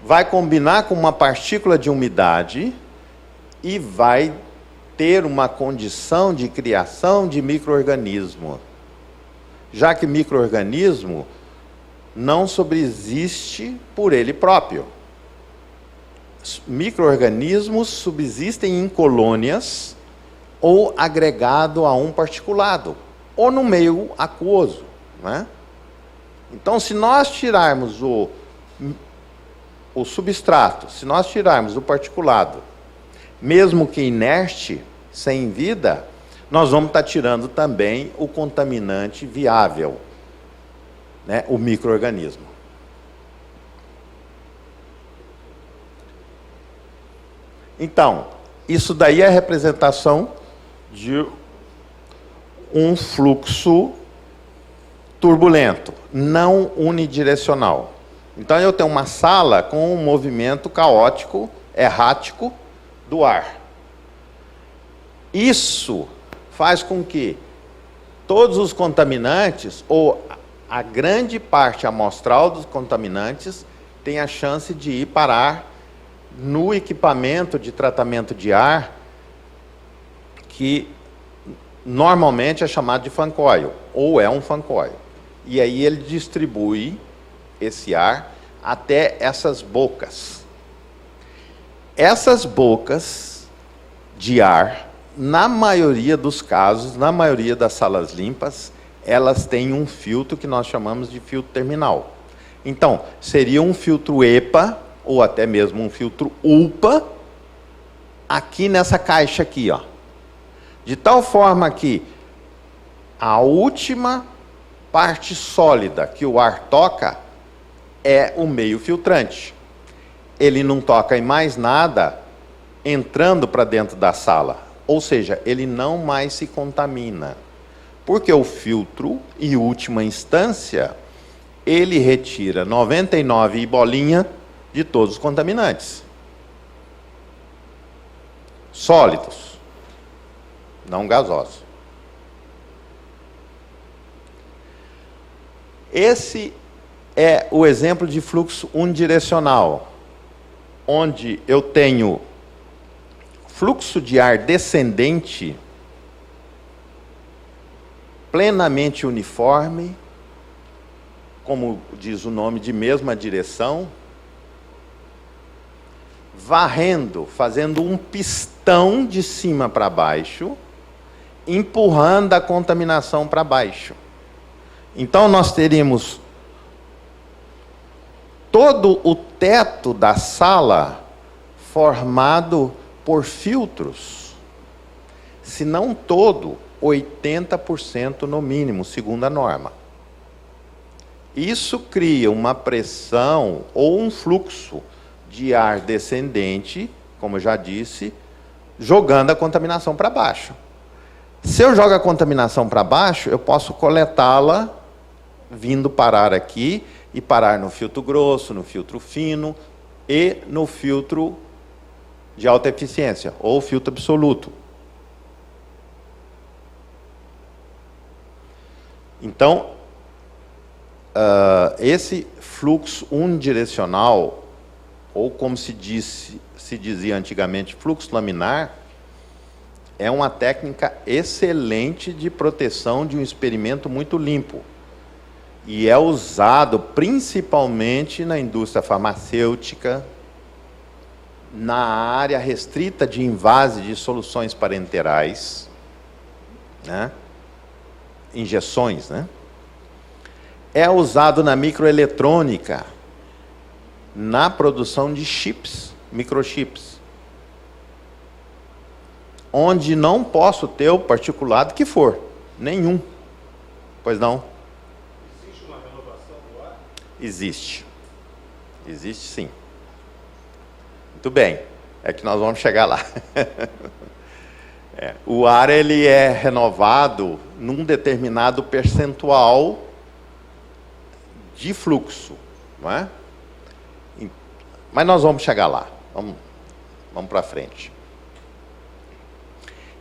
vai combinar com uma partícula de umidade e vai ter uma condição de criação de micro-organismo. Já que micro-organismo não subsiste por ele próprio. Micro-organismos subsistem em colônias ou agregado a um particulado, ou no meio aquoso, né? Então, se nós tirarmos o substrato, se nós tirarmos o particulado, mesmo que inerte, sem vida, nós vamos estar tirando também o contaminante viável, né? O micro-organismo. Então, isso daí é a representação de um fluxo turbulento, não unidirecional. Então, eu tenho uma sala com um movimento caótico, errático, do ar. Isso faz com que todos os contaminantes, ou a grande parte amostral dos contaminantes, tenha a chance de ir parar no equipamento de tratamento de ar, que normalmente é chamado de fan coil, ou é um fan coil. E aí ele distribui esse ar até essas bocas. Essas bocas de ar, na maioria dos casos, na maioria das salas limpas, elas têm um filtro que nós chamamos de filtro terminal. Então, seria um filtro EPA, ou até mesmo um filtro ULPA, aqui nessa caixa aqui, ó. De tal forma que a última parte sólida que o ar toca é o meio filtrante. Ele não toca em mais nada entrando para dentro da sala. Ou seja, ele não mais se contamina. Porque o filtro, em última instância, ele retira 99 e bolinha de todos os contaminantes. Sólidos, não gasosos. Esse é o exemplo de fluxo unidirecional, onde eu tenho fluxo de ar descendente plenamente uniforme, como diz o nome, de mesma direção, varrendo, fazendo um pistão de cima para baixo, empurrando a contaminação para baixo. Então, nós teríamos todo o teto da sala formado por filtros, se não todo, 80% no mínimo, segundo a norma. Isso cria uma pressão ou um fluxo de ar descendente, como eu já disse, jogando a contaminação para baixo. Se eu jogo a contaminação para baixo, eu posso coletá-la vindo parar aqui e parar no filtro grosso, no filtro fino e no filtro de alta eficiência, ou filtro absoluto. Então, esse fluxo unidirecional, ou como se dizia antigamente, fluxo laminar, é uma técnica excelente de proteção de um experimento muito limpo. E é usado principalmente na indústria farmacêutica, na área restrita de invase de soluções parenterais, né? Injeções, né? É usado na microeletrônica, na produção de chips, microchips, onde não posso ter o particulado que for, nenhum. Pois não? Existe uma renovação do ar? Existe. Existe sim. Muito bem. É que nós vamos chegar lá. O ar ele é renovado num determinado percentual de fluxo, não é? Mas nós vamos chegar lá. Vamos para frente.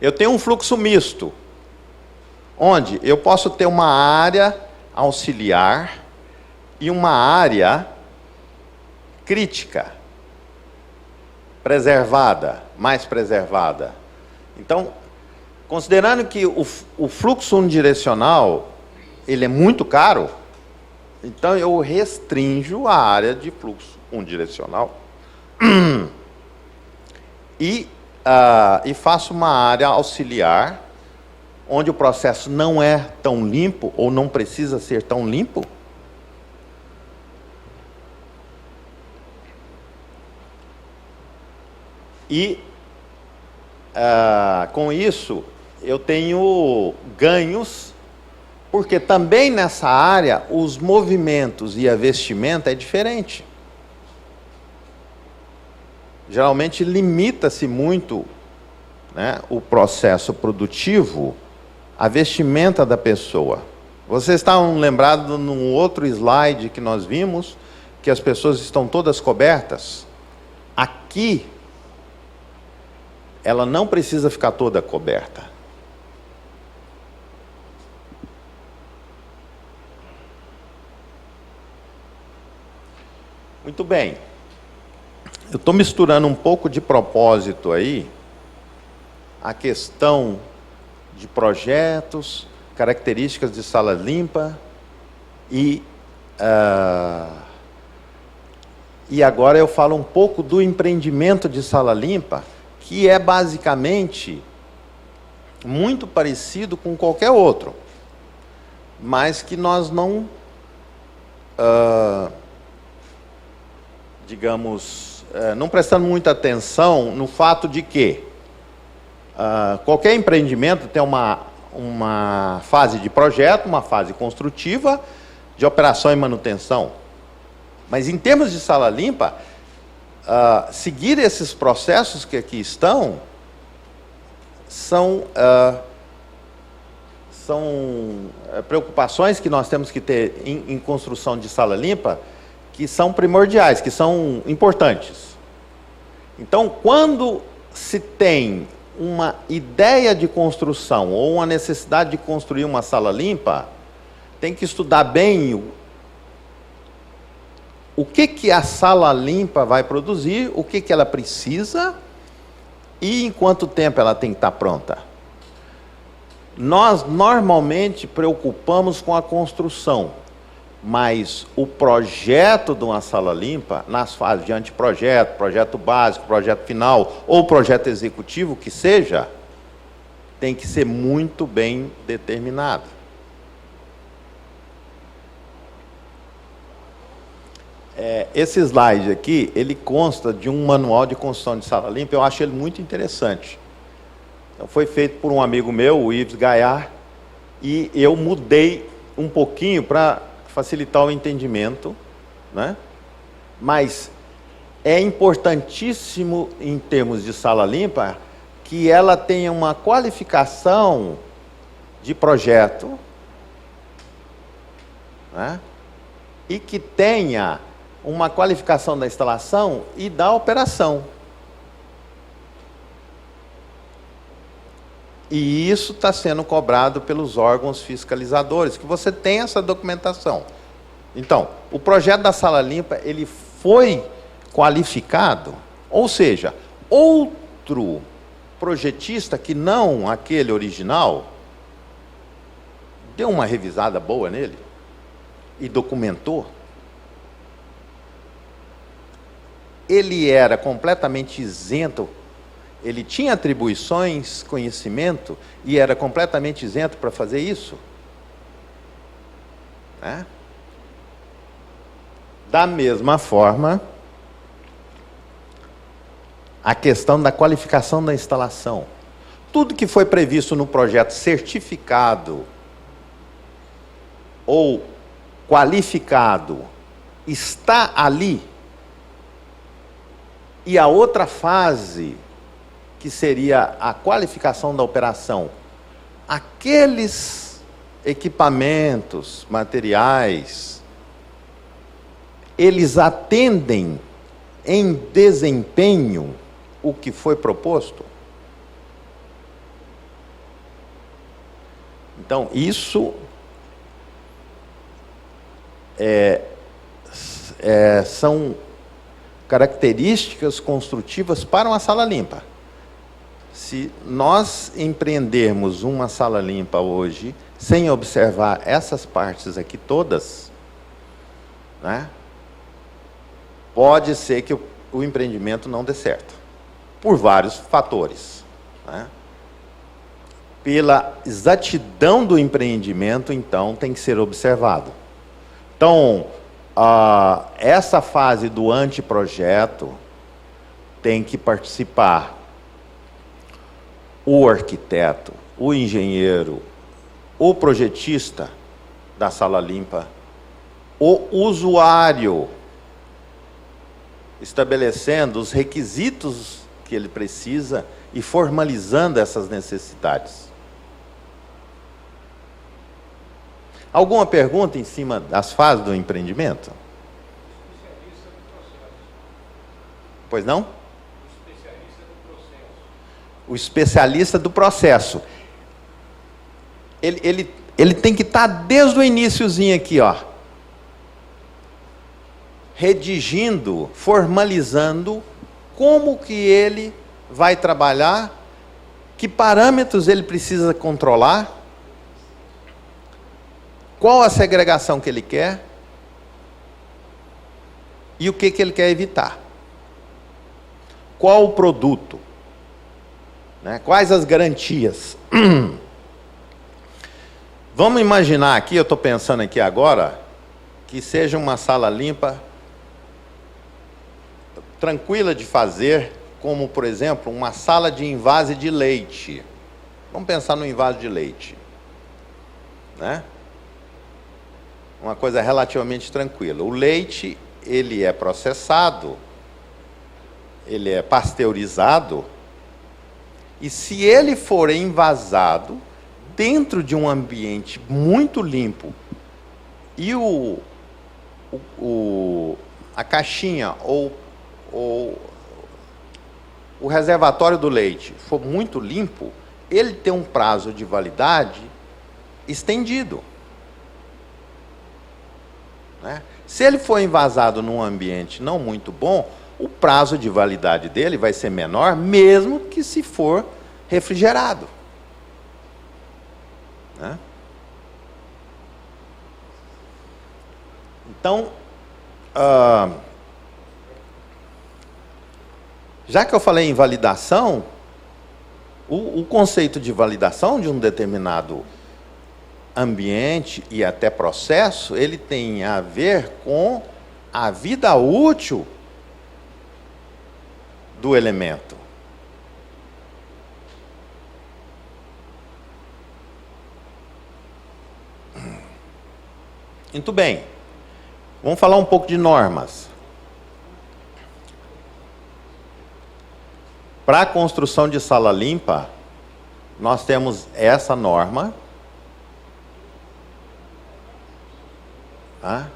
Eu tenho um fluxo misto, onde eu posso ter uma área auxiliar e uma área crítica, preservada, mais preservada. Então, considerando que o fluxo unidirecional ele é muito caro, então eu restringo a área de fluxo unidirecional e faço uma área auxiliar, onde o processo não é tão limpo ou não precisa ser tão limpo. E com isso eu tenho ganhos, porque também nessa área os movimentos e a vestimenta é diferente. Geralmente limita-se muito, né, o processo produtivo à vestimenta da pessoa. Vocês estavam lembrados num outro slide que nós vimos, que as pessoas estão todas cobertas? Aqui, ela não precisa ficar toda coberta. Muito bem. Eu estou misturando um pouco de propósito aí, a questão de projetos, características de sala limpa e agora eu falo um pouco do empreendimento de sala limpa, que é basicamente muito parecido com qualquer outro, mas que nós não, não prestamos muita atenção no fato de que qualquer empreendimento tem uma fase de projeto, uma fase construtiva, de operação e manutenção. Mas em termos de sala limpa, seguir esses processos que aqui estão são preocupações que nós temos que ter em construção de sala limpa, que são primordiais, que são importantes. Então, quando se tem uma ideia de construção ou uma necessidade de construir uma sala limpa, tem que estudar bem o que a sala limpa vai produzir, o que ela precisa e em quanto tempo ela tem que estar pronta. Nós normalmente preocupamos com a construção, mas o projeto de uma sala limpa, nas fases de anteprojeto, projeto básico, projeto final ou projeto executivo, que seja, tem que ser muito bem determinado. Esse slide aqui, ele consta de um manual de construção de sala limpa, eu acho ele muito interessante. Então, foi feito por um amigo meu, o Yves Gaillard, e eu mudei um pouquinho para facilitar o entendimento, né? Mas é importantíssimo, em termos de sala limpa, que ela tenha uma qualificação de projeto, né? E que tenha uma qualificação da instalação e da operação. E isso está sendo cobrado pelos órgãos fiscalizadores, que você tem essa documentação. Então, o projeto da sala limpa, ele foi qualificado, ou seja, outro projetista que não aquele original, deu uma revisada boa nele e documentou. Ele era completamente isento, ele tinha atribuições, conhecimento, e era completamente isento para fazer isso. Né? Da mesma forma, a questão da qualificação da instalação. Tudo que foi previsto no projeto certificado ou qualificado está ali. E a outra fase, que seria a qualificação da operação, aqueles equipamentos, materiais, eles atendem em desempenho o que foi proposto? Então, isso são características construtivas para uma sala limpa. Se nós empreendermos uma sala limpa hoje, sem observar essas partes aqui todas, né, pode ser que o empreendimento não dê certo, por vários fatores, né? Pela exatidão do empreendimento, então, tem que ser observado. Então, essa fase do anteprojeto tem que participar o arquiteto, o engenheiro, o projetista da sala limpa, o usuário, estabelecendo os requisitos que ele precisa e formalizando essas necessidades. Alguma pergunta em cima das fases do empreendimento? Especialista do processo. Pois não? Especialista do processo. O especialista do processo. Ele tem que estar desde o iniciozinho aqui, ó, redigindo, formalizando como que ele vai trabalhar, que parâmetros ele precisa controlar, qual a segregação que ele quer e o que ele quer evitar. Qual o produto, né? Quais as garantias. Vamos imaginar aqui, eu estou pensando aqui agora, que seja uma sala limpa, tranquila de fazer, como, por exemplo, uma sala de invase de leite. Vamos pensar no invase de leite, né? Uma coisa relativamente tranquila. O leite, ele é processado, ele é pasteurizado, e se ele for envasado dentro de um ambiente muito limpo, e a caixinha ou o reservatório do leite for muito limpo, ele tem um prazo de validade estendido, né? Se ele for envasado num ambiente não muito bom, o prazo de validade dele vai ser menor, mesmo que se for refrigerado, né? Então, já que eu falei em validação, o conceito de validação de um determinado ambiente e até processo, ele tem a ver com a vida útil do elemento. Muito bem. Vamos falar um pouco de normas. Para a construção de sala limpa, nós temos essa norma. Tá?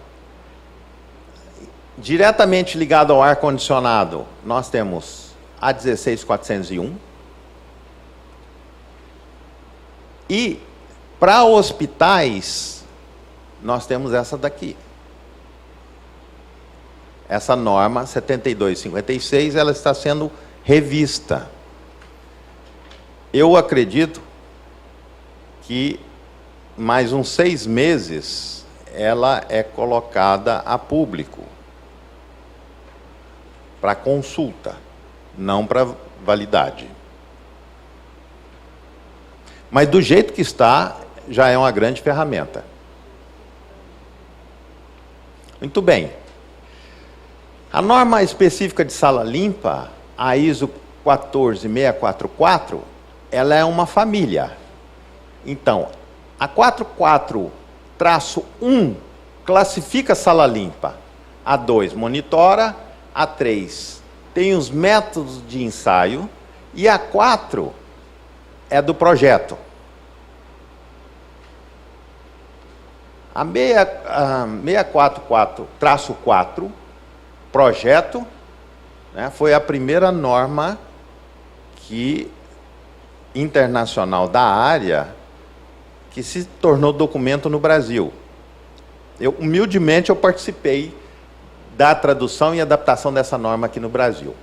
Diretamente ligado ao ar-condicionado, nós temos a 16401. E para hospitais, nós temos essa daqui. Essa norma 7256, ela está sendo revista. Eu acredito que mais uns 6 meses ela é colocada a público para consulta, não para validade. Mas do jeito que está, já é uma grande ferramenta. Muito bem. A norma específica de sala limpa, a ISO 14644, ela é uma família. Então, a 44-1 classifica a sala limpa. A 2 monitora, a 3 tem os métodos de ensaio e a 4 é do projeto. A 644-4, projeto, né, foi a primeira norma internacional da área que se tornou documento no Brasil. Humildemente, eu participei da tradução e adaptação dessa norma aqui no Brasil.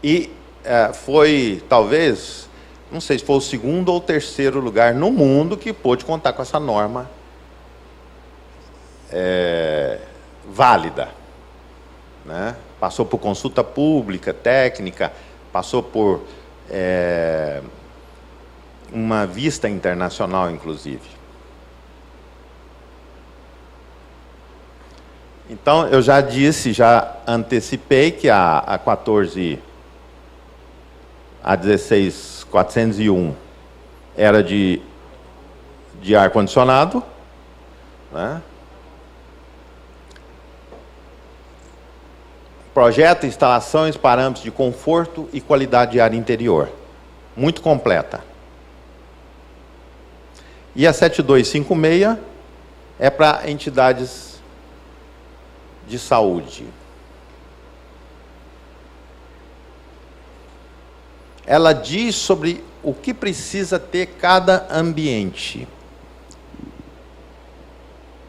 E foi, talvez, não sei se foi o segundo ou terceiro lugar no mundo que pôde contar com essa norma válida, né? Passou por consulta pública, técnica, passou por uma vista internacional, inclusive. Então, eu já disse, já antecipei que a 16401 era de ar-condicionado, né? Projeto, instalações, parâmetros de conforto e qualidade de ar interior. Muito completa. E a 7256 é para entidades de saúde. Ela diz sobre o que precisa ter cada ambiente.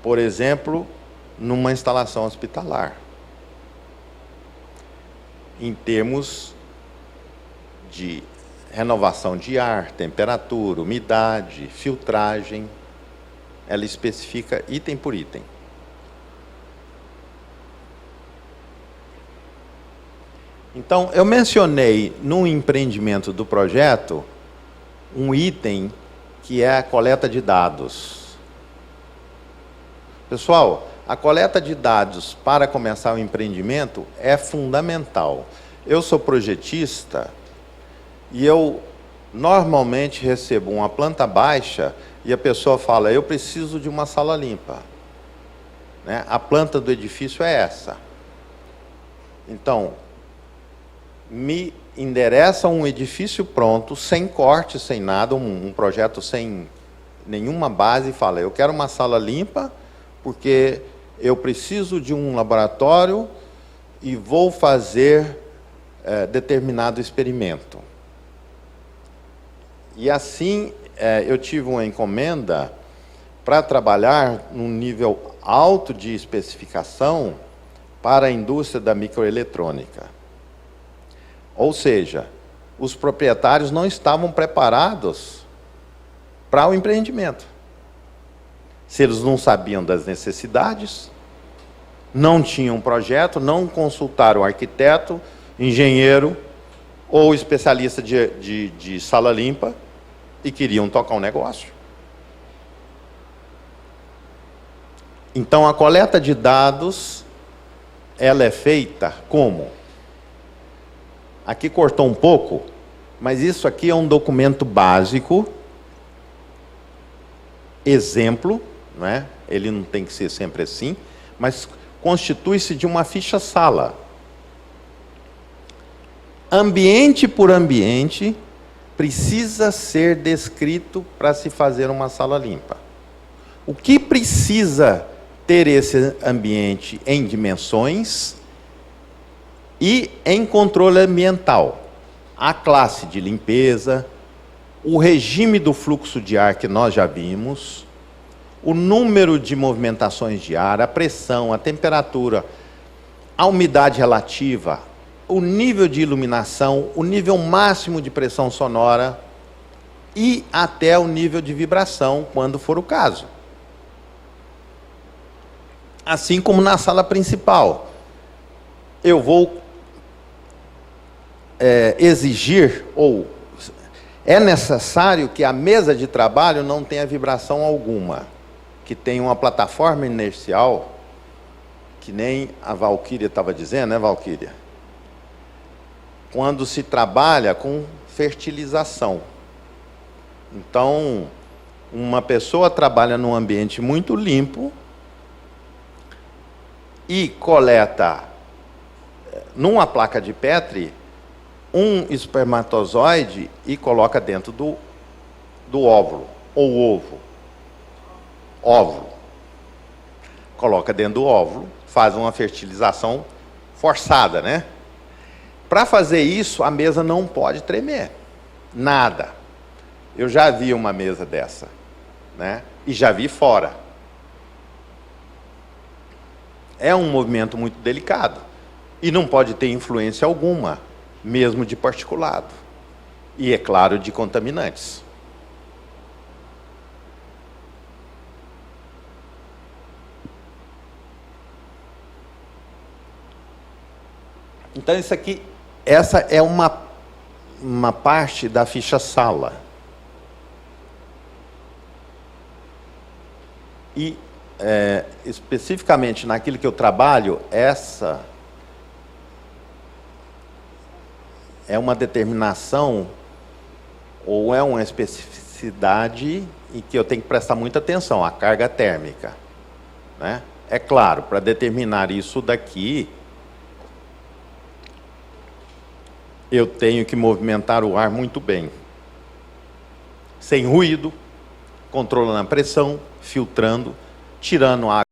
Por exemplo, numa instalação hospitalar. Em termos de renovação de ar, temperatura, umidade, filtragem, ela especifica item por item. Então, eu mencionei no empreendimento do projeto um item que é a coleta de dados. Pessoal, a coleta de dados para começar o empreendimento é fundamental. Eu sou projetista e eu normalmente recebo uma planta baixa e a pessoa fala, eu preciso de uma sala limpa, né? A planta do edifício é essa. Então, me endereça um edifício pronto, sem corte, sem nada, um projeto sem nenhuma base, e fala, eu quero uma sala limpa, porque eu preciso de um laboratório e vou fazer determinado experimento. E assim, eu tive uma encomenda para trabalhar num nível alto de especificação para a indústria da microeletrônica. Ou seja, os proprietários não estavam preparados para o empreendimento. Se eles não sabiam das necessidades, não tinham projeto, não consultaram arquiteto, engenheiro ou especialista de sala limpa e queriam tocar um negócio. Então, a coleta de dados, ela é feita como? Aqui cortou um pouco, mas isso aqui é um documento básico, exemplo, não é? Ele não tem que ser sempre assim, mas constitui-se de uma ficha-sala. Ambiente por ambiente precisa ser descrito para se fazer uma sala limpa. O que precisa ter esse ambiente em dimensões e em controle ambiental? A classe de limpeza, o regime do fluxo de ar que nós já vimos, o número de movimentações de ar, a pressão, a temperatura, a umidade relativa, o nível de iluminação, o nível máximo de pressão sonora e até o nível de vibração, quando for o caso. Assim como na sala principal. Eu vou exigir, ou é necessário que a mesa de trabalho não tenha vibração alguma, que tenha uma plataforma inercial, que nem a Valquíria estava dizendo, né, Valquíria? Quando se trabalha com fertilização. Então, uma pessoa trabalha num ambiente muito limpo e coleta numa placa de Petri um espermatozoide e coloca dentro do óvulo, ou óvulo. Coloca dentro do óvulo, faz uma fertilização forçada, né? Para fazer isso, a mesa não pode tremer. Nada. Eu já vi uma mesa dessa. né? E já vi fora. É um movimento muito delicado e não pode ter influência alguma, mesmo de particulado. E, é claro, de contaminantes. Então, isso aqui, essa é uma parte da ficha sala. E, especificamente naquilo que eu trabalho, essa é uma determinação ou é uma especificidade em que eu tenho que prestar muita atenção, a carga térmica, né? É claro, para determinar isso daqui, eu tenho que movimentar o ar muito bem, sem ruído, controlando a pressão, filtrando, tirando a